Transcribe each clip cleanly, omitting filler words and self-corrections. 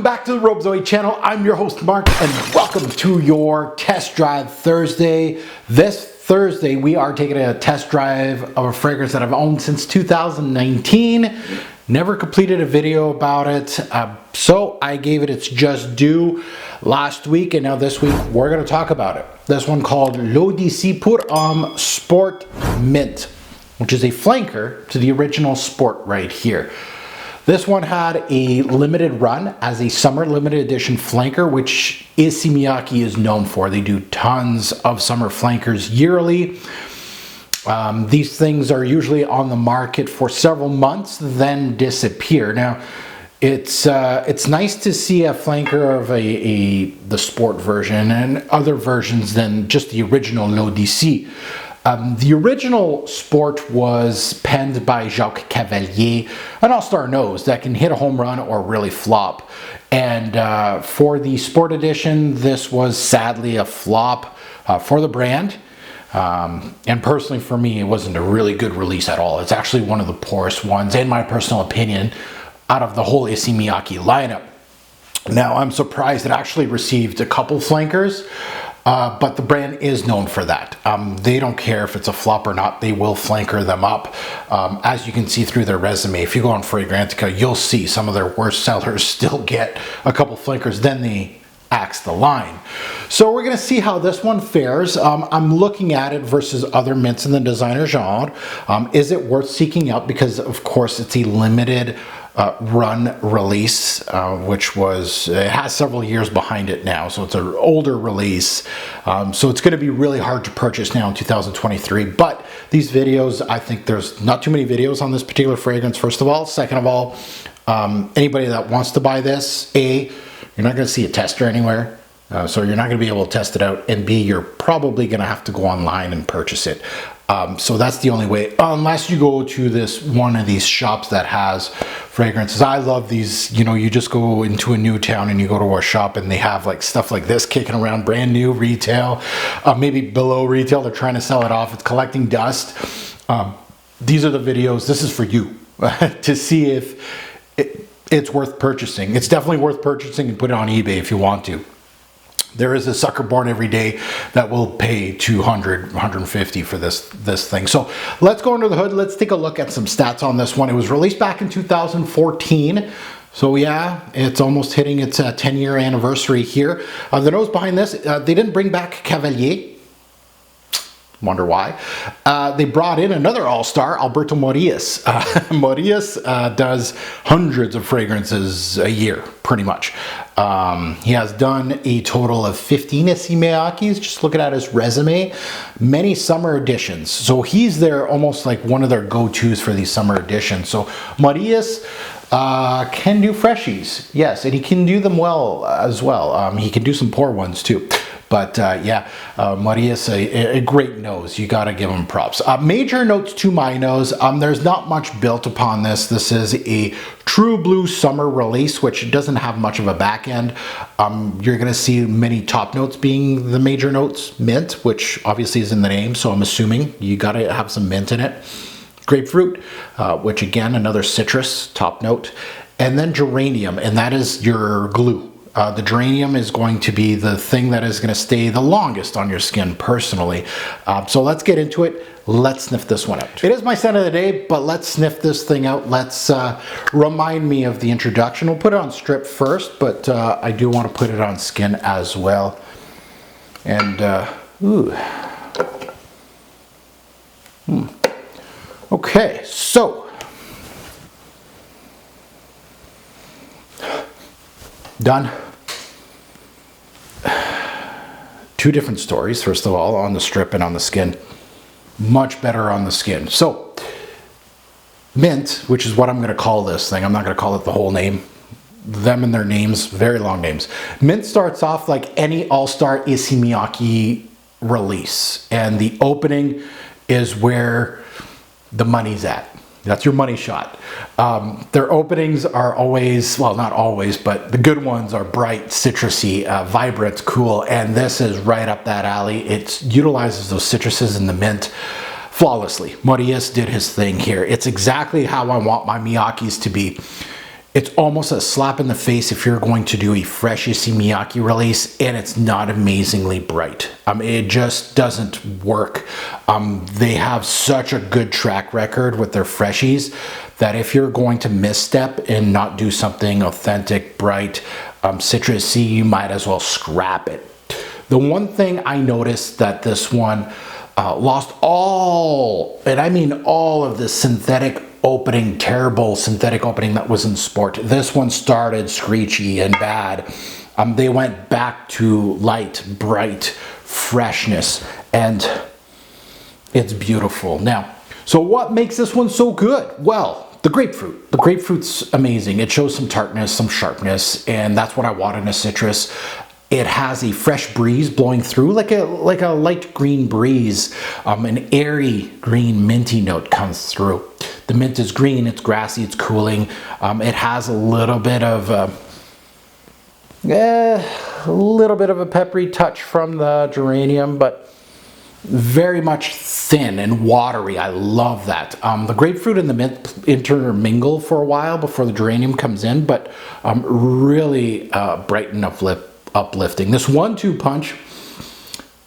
Welcome back to the Robezoid channel. I'm your host Mark and welcome to your test drive Thursday. This Thursday we are taking a test drive of a fragrance that I've owned since 2019. Never completed a video about it, so I gave it its just due last week, and now this week we're going to talk about it. This one called L'Issey pour Homme Sport Mint, which is a flanker to the original Sport right here. This one had a limited run as a summer limited edition flanker, which Issey Miyake is known for. They do tons of summer flankers yearly. These things are usually on the market for several months, then disappear. Now, it's nice to see a flanker of the Sport version and other versions than just the original L'Issey. The original Sport was penned by Jacques Cavalier, an all-star nose that can hit a home run or really flop. And for the Sport edition, this was sadly a flop for the brand. And personally for me, it wasn't a really good release at all. It's actually one of the poorest ones, in my personal opinion, out of the whole Issey Miyake lineup. Now, I'm surprised it actually received a couple flankers. But the brand is known for that. They don't care if it's a flop or not. They will flanker them up. As you can see through their resume, if you go on Fragrantica, you'll see some of their worst sellers still get a couple flankers, then they axe the line. So we're going to see how this one fares. I'm looking at it versus other mints in the designer genre. Is it worth seeking out? Because of course it's a limited run release, which was, it has several years behind it now, so it's an older release, so it's going to be really hard to purchase now in 2023. But these videos, I think there's not too many videos on this particular fragrance, first of all. Second of all, anybody that wants to buy this, A, you're not going to see a tester anywhere. So you're not going to be able to test it out, and B, you're probably going to have to go online and purchase it. So that's the only way, unless you go to one of these shops that has fragrances. I love these, you know, you just go into a new town and you go to a shop and they have like stuff like this kicking around, brand new retail, maybe below retail, they're trying to sell it off, it's collecting dust. These are the videos, this is for you to see if it's worth purchasing. It's definitely worth purchasing, and put it on eBay if you want to. There is a sucker born every day that will pay 200, 150 for this thing. So let's go under the hood. Let's take a look at some stats on this one. It was released back in 2014. So yeah, it's almost hitting its 10-year anniversary here. The nose behind this, they didn't bring back Cavalier. Wonder why. They brought in another all-star, Alberto Morillas. Morillas does hundreds of fragrances a year, pretty much. He has done a total of 15 Issey Miyakes. Just looking at his resume, many summer editions. So he's there almost like one of their go-tos for these summer editions. So Morillas can do freshies, yes, and he can do them well as well. He can do some poor ones too. But yeah, Morillas, a great nose. You got to give him props. Major notes to my nose. There's not much built upon this. This is a true blue summer release, which doesn't have much of a back end. You're going to see many top notes being the major notes. Mint, which obviously is in the name, so I'm assuming you got to have some mint in it. Grapefruit, which again, another citrus top note. And then geranium, and that is your glue. The geranium is going to be the thing that is going to stay the longest on your skin personally. So let's get into it. Let's sniff this one out. It is my scent of the day, but let's sniff this thing out. Let's remind me of the introduction. We'll put it on strip first, but I do want to put it on skin as well. And, ooh. Okay, so. Done. Two different stories, first of all, on the strip and on the skin. Much better on the skin. So, mint, which is what I'm going to call this thing. I'm not going to call it the whole name. Them and their names, very long names. Mint starts off like any all-star Issey Miyake release. And the opening is where the money's at. That's your money shot. Their openings are always, well, not always, but the good ones are bright, citrusy, vibrant, cool, and this is right up that alley. It utilizes those citruses in the mint flawlessly. Morillas did his thing here. It's exactly how I want my Miyakes to be. It's almost a slap in the face if you're going to do a fresh Issey Miyake release and it's not amazingly bright. It just doesn't work. They have such a good track record with their freshies that if you're going to misstep and not do something authentic, bright, citrusy, you might as well scrap it. The one thing I noticed that this one lost all, and I mean all of the synthetic opening, terrible synthetic opening that was in Sport. This one started screechy and bad. They went back to light, bright freshness, and it's beautiful. Now, so what makes this one so good? Well, the grapefruit. The grapefruit's amazing. It shows some tartness, some sharpness, and that's what I want in a citrus. It has a fresh breeze blowing through, like a light green breeze. An airy green minty note comes through. The mint is green, it's grassy, it's cooling. It has a little bit of a peppery touch from the geranium, but very much thin and watery. I love that. The grapefruit and the mint intermingle for a while before the geranium comes in, but really bright and uplifting. This 1-2 punch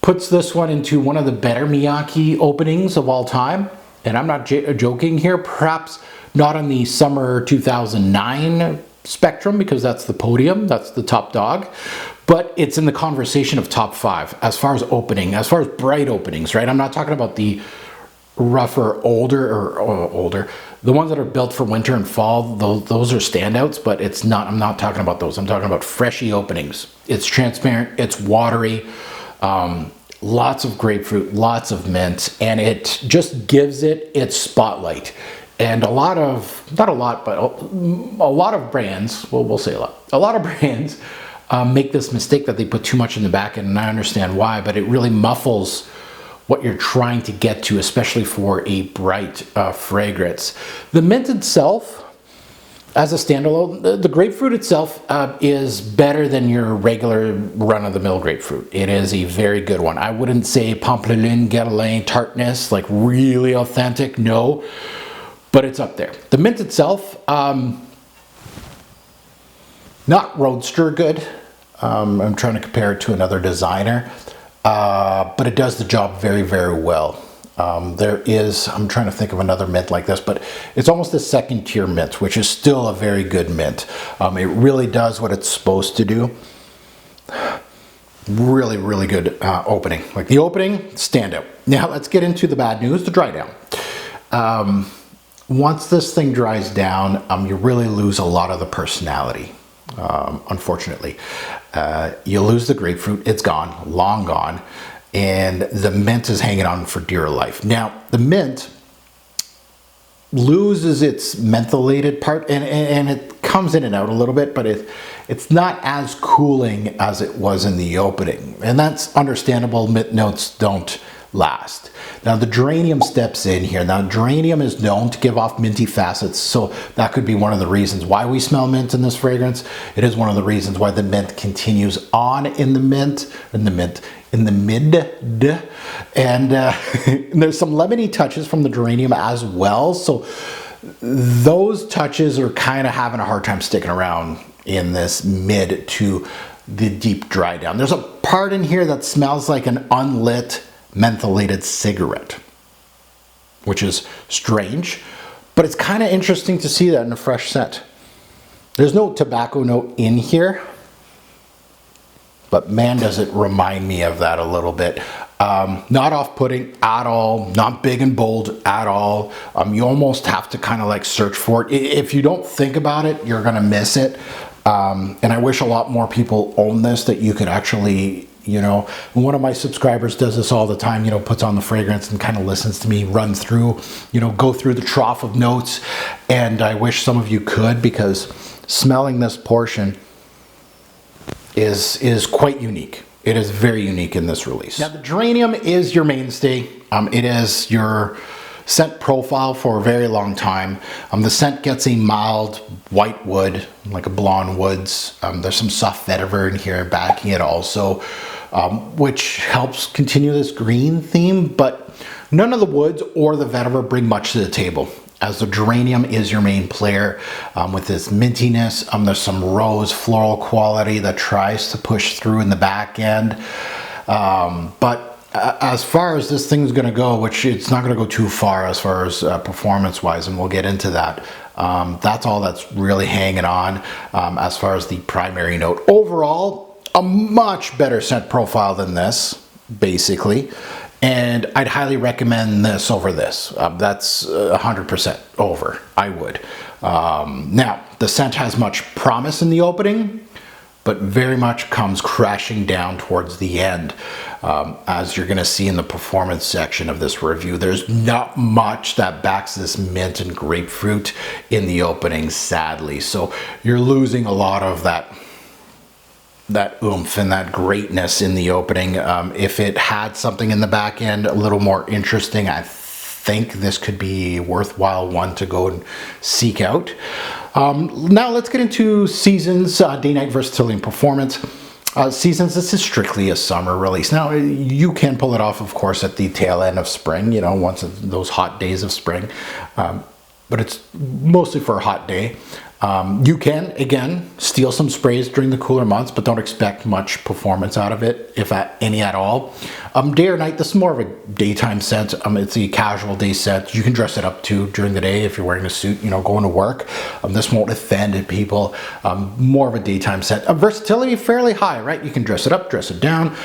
puts this one into one of the better Miyake openings of all time. And I'm not joking here, perhaps not on the summer 2009 spectrum, because that's the podium, that's the top dog, but it's in the conversation of top 5 as far as opening, as far as bright openings, right? I'm not talking about the rougher, older, the ones that are built for winter and fall. Those are standouts, but I'm not talking about those. I'm talking about freshy openings. It's transparent, it's watery, lots of grapefruit, lots of mint, and it just gives it its spotlight. And a lot of brands, well, we'll say a lot of brands make this mistake that they put too much in the back end, and I understand why, but it really muffles what you're trying to get to, especially for a bright fragrance. The mint itself, as a standalone, the grapefruit itself is better than your regular run-of-the-mill grapefruit. It is a very good one. I wouldn't say Pamplemousse, Guerlain, tartness, like really authentic, no, but it's up there. The mint itself, not roadster good. I'm trying to compare it to another designer, but it does the job very, very well. I'm trying to think of another mint like this, but it's almost a second tier mint, which is still a very good mint. It really does what it's supposed to do. Really, really good opening. Like the opening, standout. Now let's get into the bad news, the dry down. Once this thing dries down, you really lose a lot of the personality, unfortunately. You lose the grapefruit, it's gone, long gone. And the mint is hanging on for dear life. Now, the mint loses its mentholated part, and it comes in and out a little bit, but it's not as cooling as it was in the opening. And that's understandable. Mint notes don't last. Now, the geranium steps in here. Now, geranium is known to give off minty facets, so that could be one of the reasons why we smell mint in this fragrance. It is one of the reasons why the mint continues on in the mid, and there's some lemony touches from the geranium as well. So those touches are kind of having a hard time sticking around in this mid to the deep dry down. There's a part in here that smells like an unlit mentholated cigarette, which is strange, but it's kind of interesting to see that in a fresh scent. There's no tobacco note in here, but man, does it remind me of that a little bit. Not off-putting at all, not big and bold at all. You almost have to kind of like search for it. If you don't think about it, you're gonna miss it. And I wish a lot more people own this, that you could actually, one of my subscribers does this all the time, puts on the fragrance and kind of listens to me run through, go through the trough of notes. And I wish some of you could, because smelling this portion is quite unique. It is very unique in this release. Now, the geranium is your mainstay. It is your scent profile for a very long time. The scent gets a mild white wood, like a blonde woods. There's some soft vetiver in here backing it also, which helps continue this green theme, but none of the woods or the vetiver bring much to the table. as the geranium is your main player with this mintiness. There's some rose floral quality that tries to push through in the back end. But as far as this thing's going to go, which it's not going to go too far as far as performance-wise, and we'll get into that. That's all that's really hanging on as far as the primary note. Overall, a much better scent profile than this, basically. And I'd highly recommend this over this. That's 100% over. I would. Now, the scent has much promise in the opening, but very much comes crashing down towards the end. As you're going to see in the performance section of this review, there's not much that backs this mint and grapefruit in the opening, sadly. So you're losing a lot of that oomph and that greatness in the opening. If it had something in the back end a little more interesting, I think this could be a worthwhile one to go and seek out. Now let's get into Seasons, Day Night Versatility and Performance. Seasons, this is strictly a summer release. Now you can pull it off, of course, at the tail end of spring, you know, once those hot days of spring, but it's mostly for a hot day. You can, again, steal some sprays during the cooler months, but don't expect much performance out of it, if any at all. Day or night, this is more of a daytime scent. It's a casual day scent. You can dress it up too during the day if you're wearing a suit, you know, going to work. This won't offend people. More of a daytime scent. Versatility fairly high, right? You can dress it up, dress it down.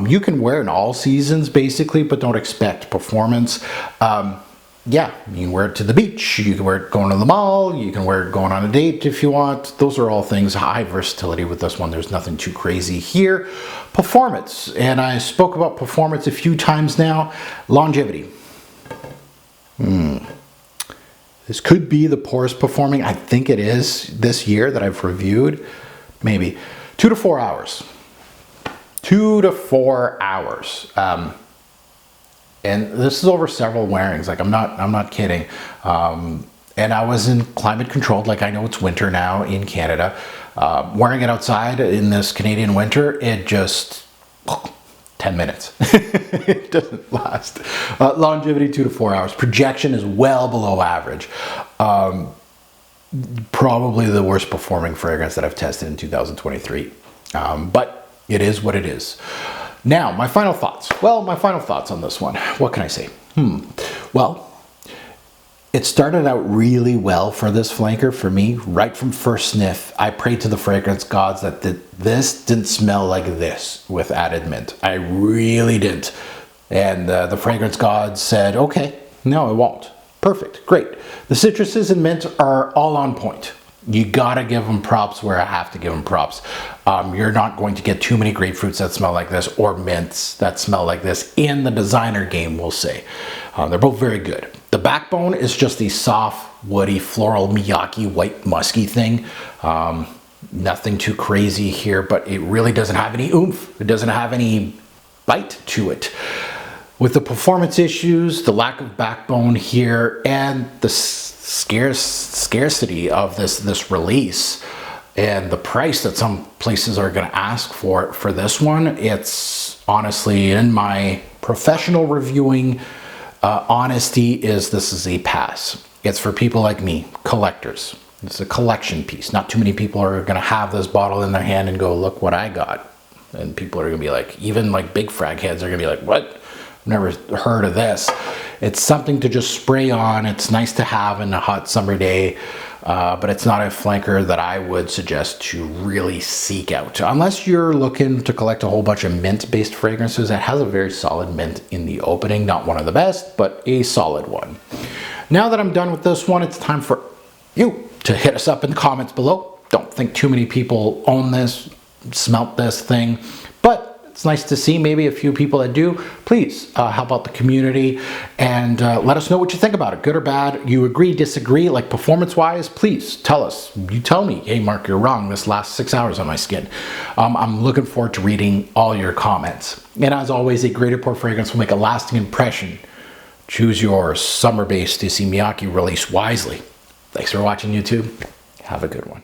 You can wear it in all seasons, basically, but don't expect performance. Yeah, you can wear it to the beach, you can wear it going to the mall, you can wear it going on a date if you want. Those are all things, high versatility with this one. There's nothing too crazy here. Performance, and I spoke about performance a few times now. Longevity. This could be the poorest performing, I think it is, this year that I've reviewed. Maybe 2 to 4 hours. 2 to 4 hours. And this is over several wearings. Like I'm not kidding. And I was in climate controlled. Like I know it's winter now in Canada. Wearing it outside in this Canadian winter, it just 10 minutes. It doesn't last. Longevity 2 to 4 hours. Projection is well below average. Probably the worst performing fragrance that I've tested in 2023. But it is what it is. Now, my final thoughts. Well, my final thoughts on this one. What can I say? Well, it started out really well for this flanker for me. Right from first sniff, I prayed to the fragrance gods that this didn't smell like this with added mint. I really didn't. And the fragrance gods said, okay, no, it won't. Perfect, great. The citruses and mint are all on point. You gotta give them props where I have to give them props. You're not going to get too many grapefruits that smell like this or mints that smell like this in the designer game, we'll say. They're both very good. The backbone is just the soft, woody, floral, Miyake, white, musky thing. Nothing too crazy here, but it really doesn't have any oomph. It doesn't have any bite to it. With the performance issues, the lack of backbone here, and the scarcity of this release, and the price that some places are going to ask for this one, it's honestly, in my professional reviewing honesty, this is a pass. It's for people like me, collectors. It's a collection piece. Not too many people are going to have this bottle in their hand and go, look what I got. And people are going to be like, even like big frag heads are going to be like, what? Never heard of this. It's something to just spray on. It's nice to have in a hot summer day, but it's not a flanker that I would suggest to really seek out. Unless you're looking to collect a whole bunch of mint-based fragrances. It has a very solid mint in the opening. Not one of the best, but a solid one. Now that I'm done with this one, it's time for you to hit us up in the comments below. Don't think too many people own this, smelt this thing, but it's nice to see maybe a few people that do. Please help out the community and let us know what you think about it, good or bad. You agree, disagree, like performance-wise, please tell us. You tell me, hey Mark, you're wrong, this last 6 hours on my skin. I'm looking forward to reading all your comments. And as always, a great pour fragrance will make a lasting impression. Choose your summer-based Issey Miyake release wisely. Thanks for watching, YouTube. Have a good one.